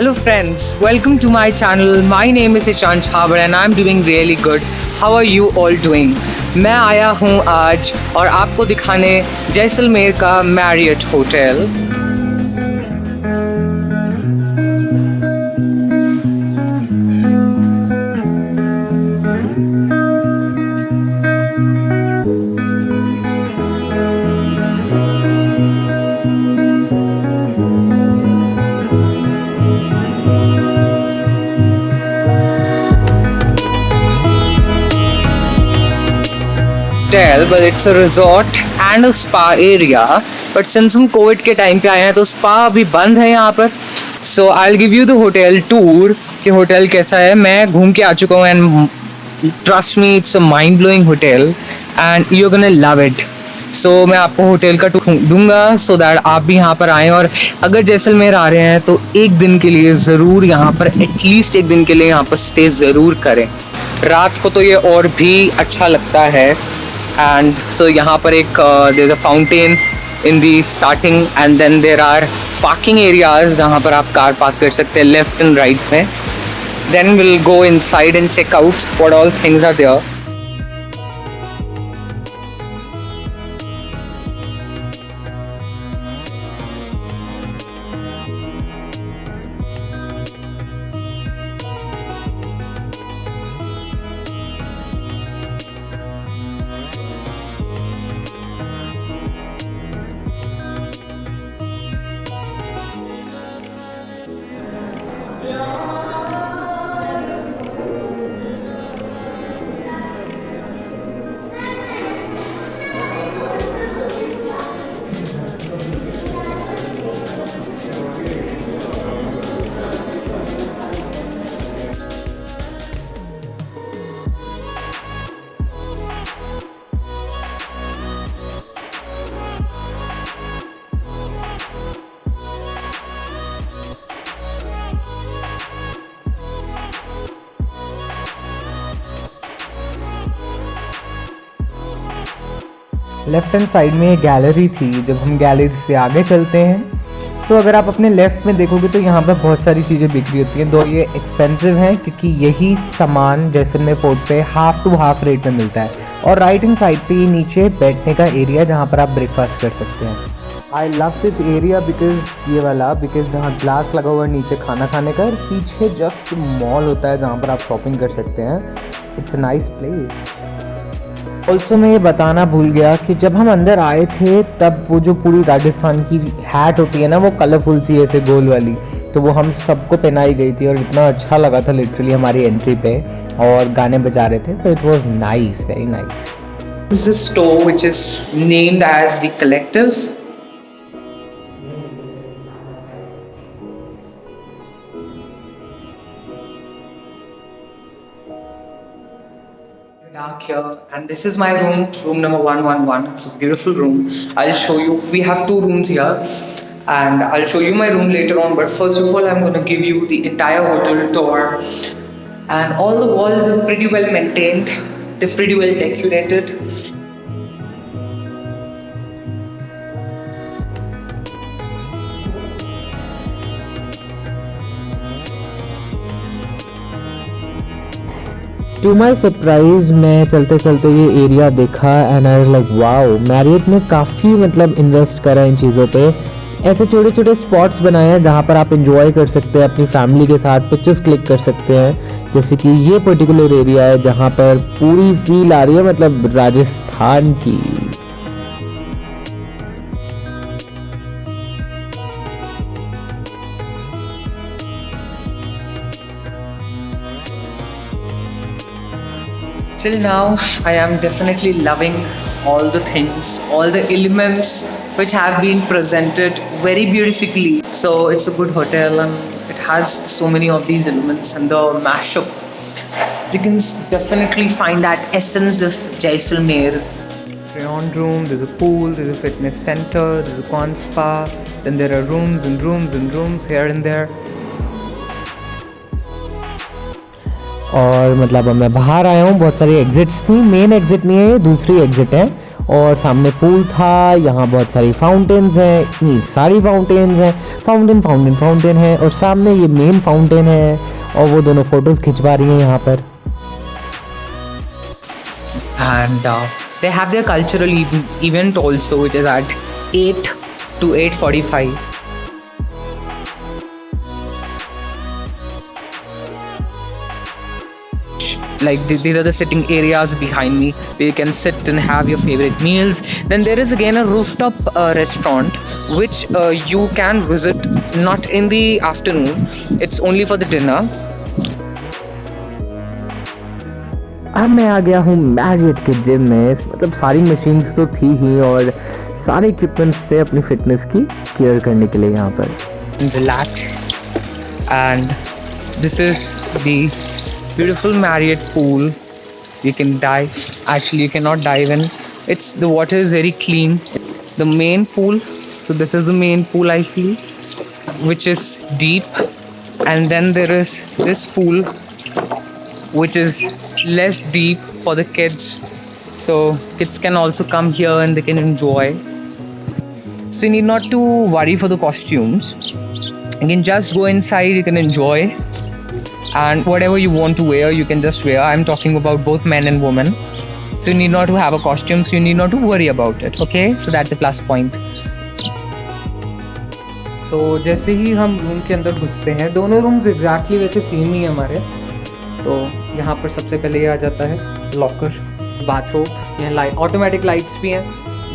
Hello friends, welcome to my channel. My name is Ishan Chhabra and I'm doing really good. How are you all doing? मैं आया हूँ आज और आपको दिखाने जैसलमेर का Marriott hotel. But it's a resort and a spa area. But since हम Covid के टाइम पे आए हैं तो स्पा अभी बंद है यहाँ पर. So I'll give you the hotel tour कि होटल कैसा है. मैं घूम के आ चुका हूँ and trust me it's a mind blowing hotel and you're gonna love it. So मैं आपको होटल का टूर दूंगा so that आप भी यहाँ पर आएँ और अगर जैसलमेर आ रहे हैं तो एक दिन के लिए ज़रूर यहाँ पर एटलीस्ट एक दिन के लिए यहाँ पर स्टे ज़रूर करें. रात को तो ये और भी अच्छा लगता है. And so यहाँ पर एक there's a fountain in the starting and then there are parking areas जहाँ पर आप कार पार्क कर सकते हैं left and right में. Then we'll go inside and check out what all things are there. Left hand side में एक gallery थी. जब हम गैलरी से आगे चलते हैं तो अगर आप अपने लेफ़्ट में देखोगे तो यहाँ पर बहुत सारी चीज़ें बिक्री होती हैं. दो ये एक्सपेंसिव हैं क्योंकि यही सामान जैसलमेर फोर्ट पे हाफ़ टू हाफ़ रेट में मिलता है. और राइट हैंड साइड पे ये नीचे बैठने का एरिया जहाँ पर आप ब्रेकफास्ट कर सकते हैं. I love this area because ये वाला बिकॉज यहाँ ग्लास लगा हुआ है नीचे खाना खाने का. पीछे जस्ट मॉल होता है जहाँ पर आप शॉपिंग कर सकते हैं. It's a nice place. Also मैं ये बताना भूल गया कि जब हम अंदर आए थे तब वो जो पूरी राजस्थान की हैट होती है ना वो कलरफुल सी ऐसे गोल वाली, तो वो हम सबको पहनाई गई थी और इतना अच्छा लगा था लिटरली हमारी एंट्री पे. और गाने बजा रहे थे. So it was nice, very nice. This is store which is named as the collective. Dark here, and this is my room number 111. It's a beautiful room. I'll show you. We have two rooms here and I'll show you my room later on, but first of all I'm going to give you the entire hotel tour. And all the walls are pretty well maintained. They're pretty well decorated. To my surprise मैं चलते चलते ये area देखा and I was like wow, Marriott ने काफ़ी मतलब invest करा इन चीज़ों पे. ऐसे छोटे छोटे स्पॉट्स बनाए हैं जहाँ पर आप इंजॉय कर सकते हैं अपनी फैमिली के साथ, पिक्चर्स क्लिक कर सकते हैं. जैसे कि ये पर्टिकुलर एरिया है जहाँ पर पूरी फील आ रही है मतलब राजस्थान की. Till now, I am definitely loving all the things, all the elements which have been presented very beautifully. So it's a good hotel and it has so many of these elements and the mashup. You can definitely find that essence of Jaisalmer. Rayon room, there's a pool, there's a fitness center, there's a corn spa, then there are rooms and rooms and rooms here and there. और मतलब मैं बाहर आया हूँ. बहुत सारी exits थी. Main exit नहीं है, ये दूसरी एग्जिट है और सामने पूल था। यहाँ बहुत सारी फाउंटेन्स हैं, इतनी सारी फाउंटेन्स हैं, फाउंटेन फाउंटेन फाउंटेन है। और सामने ये मेन फाउंटेन है और वो दोनों फोटोज़ खिंचवा रही हैं यहाँ पर। And they have their cultural event also. It is at 8 to 8:45. Like these are the sitting areas behind me where you can sit and have your favorite meals. Then there is again a rooftop restaurant which you can visit not in the afternoon. It's only for the dinner. अब मैं आ गया हूँ Marriott के gym में। मतलब सारी machines तो थी ही और सारे इक्विपमेंट्स थे अपनी फिटनेस की केयर करने के लिए यहाँ पर। Relax and this is the beautiful Marriott pool. You can dive. Actually, you cannot dive in. The water is very clean. The main pool. So this is the main pool I feel, which is deep. And then there is this pool, which is less deep for the kids. So kids can also come here and they can enjoy. So you need not to worry for the costumes. You can just go inside. You can enjoy. And whatever you want to wear, you can just wear. I'm talking about both men and women. So you need not to have a costume, so you need not to worry about it. Okay? So that's a plus point. So जैसे ही हम room के अंदर घुसते हैं, दोनों rooms exactly वैसे same ही है हमारे। तो यहाँ पर सबसे पहले ये आ जाता है लॉकर, बाथरूम, यहाँ लाइट, ऑटोमेटिक लाइट्स भी हैं।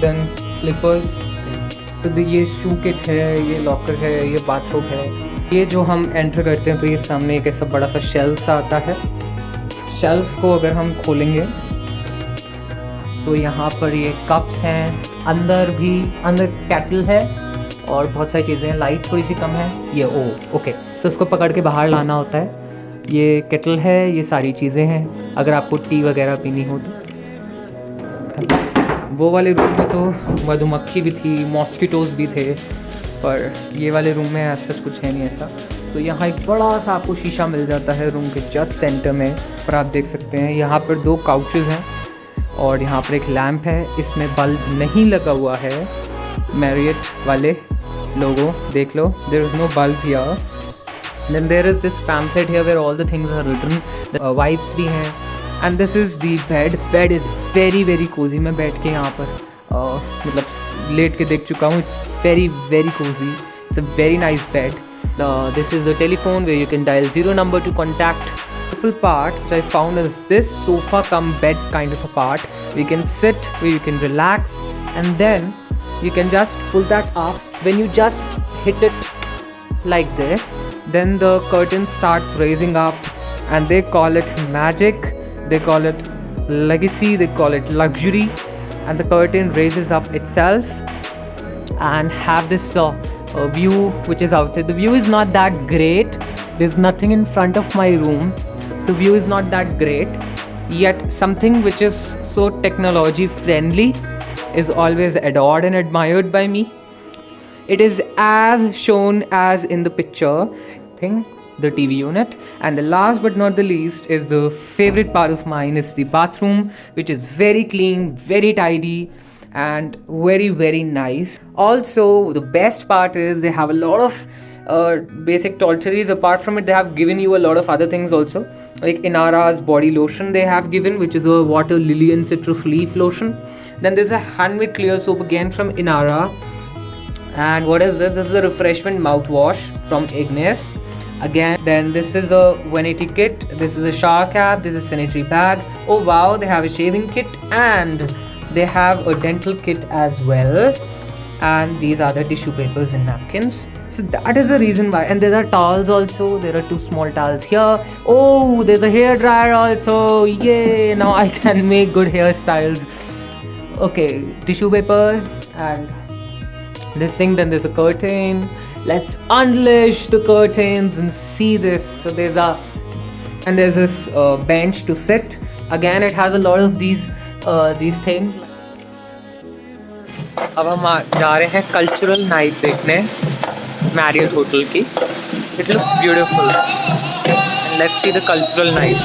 देन स्लीपर्स, तो ये शू किट है, ये लॉकर है, ये बाथरूम है। ये जो हम एंटर करते हैं तो ये सामने एक ऐसा बड़ा सा शेल्फ आता है। शेल्फ को अगर हम खोलेंगे तो यहाँ पर ये कप्स हैं, अंदर केटल है और बहुत सारी चीज़ें हैं। लाइट थोड़ी सी कम है। ये ओके, तो उसको पकड़ के बाहर लाना होता है। ये केटल है, ये सारी चीज़ें हैं अगर आपको टी वगैरह पीनी हो तो। वो वाले रूम में तो मधुमक्खी भी थी, मॉस्किटोज़ भी थे, पर ये वाले रूम में ऐसा कुछ है नहीं ऐसा। तो यहाँ एक बड़ा सा आपको शीशा मिल जाता है रूम के जस्ट सेंटर में, पर आप देख सकते हैं यहाँ पर 2 काउचेज़ हैं और यहाँ पर एक लैंप है। इसमें बल्ब नहीं लगा हुआ है। मैरियट वाले लोगों देख लो, there is no bulb here. Then there is this pamphlet here where all the things are written. Wipes भी हैं। And this is the bed is very very cosy. मैं बैठ के यहाँ पर मतलब लेट के देख चुका हूँ। It's very very Cozi. It's a very nice bed. This is the telephone where you can dial 0 number to contact. The full part which I found is this sofa cum bed kind of a part where you can sit, where you can relax, and then you can just pull that up. When you just hit it like this, then the curtain starts raising up, and they call it magic, they call it legacy, they call it luxury, and the curtain raises up itself and have this view which is outside. The view is not that great. There's nothing in front of my room, so view is not that great. Yet something which is so technology friendly is always adored and admired by me. It is as shown as in the picture thing, the TV unit. And the last but not the least is the favorite part of mine is the bathroom, which is very clean, very tidy, and very very nice. Also the best part is they have a lot of basic toiletries. Apart from it, they have given you a lot of other things also, like Inara's body lotion they have given, which is a water lily and citrus leaf lotion. Then there's a handmade clear soap again from Inara. And what is this? This is a refreshment mouthwash from Ignis again. Then this is a vanity kit. This is a shower cap. This is a sanitary bag. Oh wow, they have a shaving kit and they have a dental kit as well. And these are the tissue papers and napkins. So that is the reason why. And there are towels also. There are 2 small towels here. Oh, there's a hair dryer also. Yay, now I can make good hairstyles. Okay, tissue papers and this thing. Then there's a curtain. Let's unleash the curtains and see this. So there's this bench to sit. Again, it has a lot of these things. अब हम जा रहे हैं cultural night देखने Marriott hotel की. It looks beautiful. Let's see the cultural night.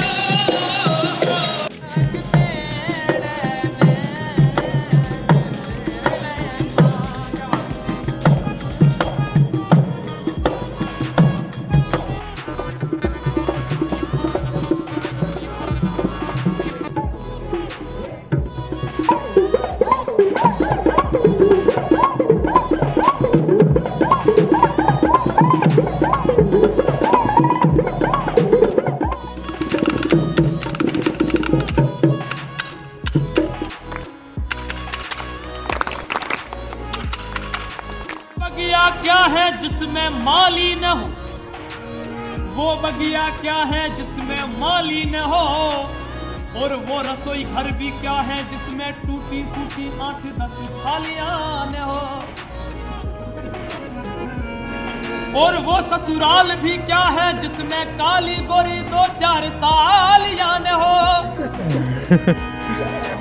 वो बगिया क्या है जिसमें माली न हो, और वो रसोई घर भी क्या है जिसमें टूटी फूटी 8-10 थालियां न हो, और वो ससुराल भी क्या है जिसमें काली गोरी 2-4 सालियां न हो।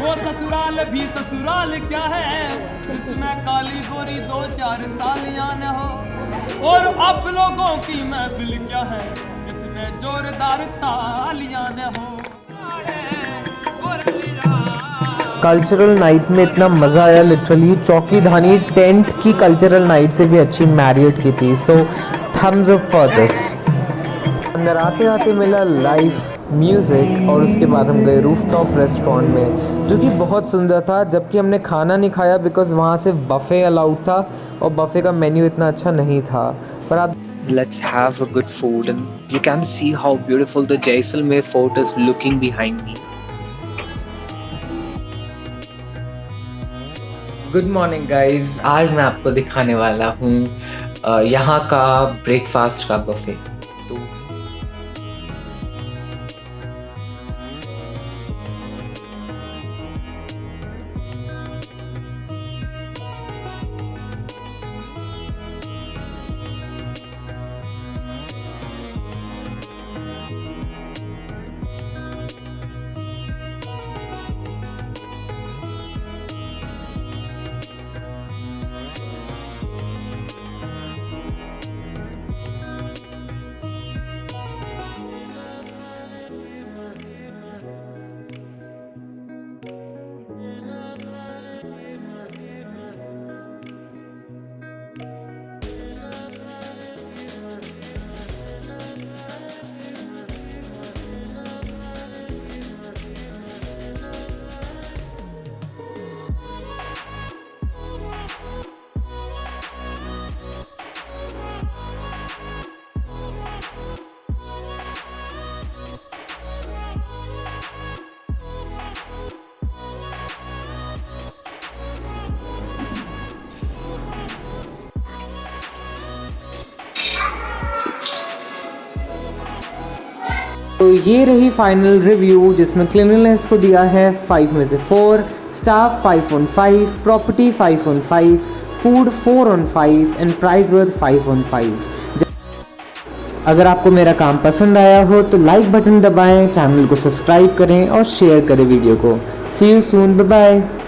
वो ससुराल भी ससुराल क्या है जिसमें काली गोरी 2-4 सालियां न हो, और आप लोगों की महफिल क्या है जिसमें जोरदार तालियां न हो। कल्चरल नाइट में इतना मज़ा आया, लिटरली चौकी धानी टेंट की कल्चरल नाइट से भी अच्छी मैरियट की थी। सो थम्स अप फॉर दिस। अंदर आते आते मिला लाइव म्यूज़िक और उसके बाद हम गए रूफटॉप रेस्टोरेंट में, जो कि बहुत सुंदर था, जबकि हमने खाना नहीं खाया बिकॉज़ वहाँ से बफ़े अलाउड था और बफ़े का मेन्यू इतना अच्छा नहीं था। पर आप Let's have a good food, and you can see how beautiful the Jaisalmer fort is looking behind me. Good morning guys, आज मैं आपको दिखाने वाला हूँ यहाँ का ब्रेकफास्ट का बफ़े। तो ये रही फाइनल रिव्यू, जिसमें क्लीनलीनेस को दिया है 5 में से 4, staff 5 on 5, property 5 on 5, food 4 on 5 and price worth 5 on 5। अगर आपको मेरा काम पसंद आया हो तो लाइक बटन दबाएं, चैनल को सब्सक्राइब करें और शेयर करें वीडियो को। सी यू सून, बाय बाय।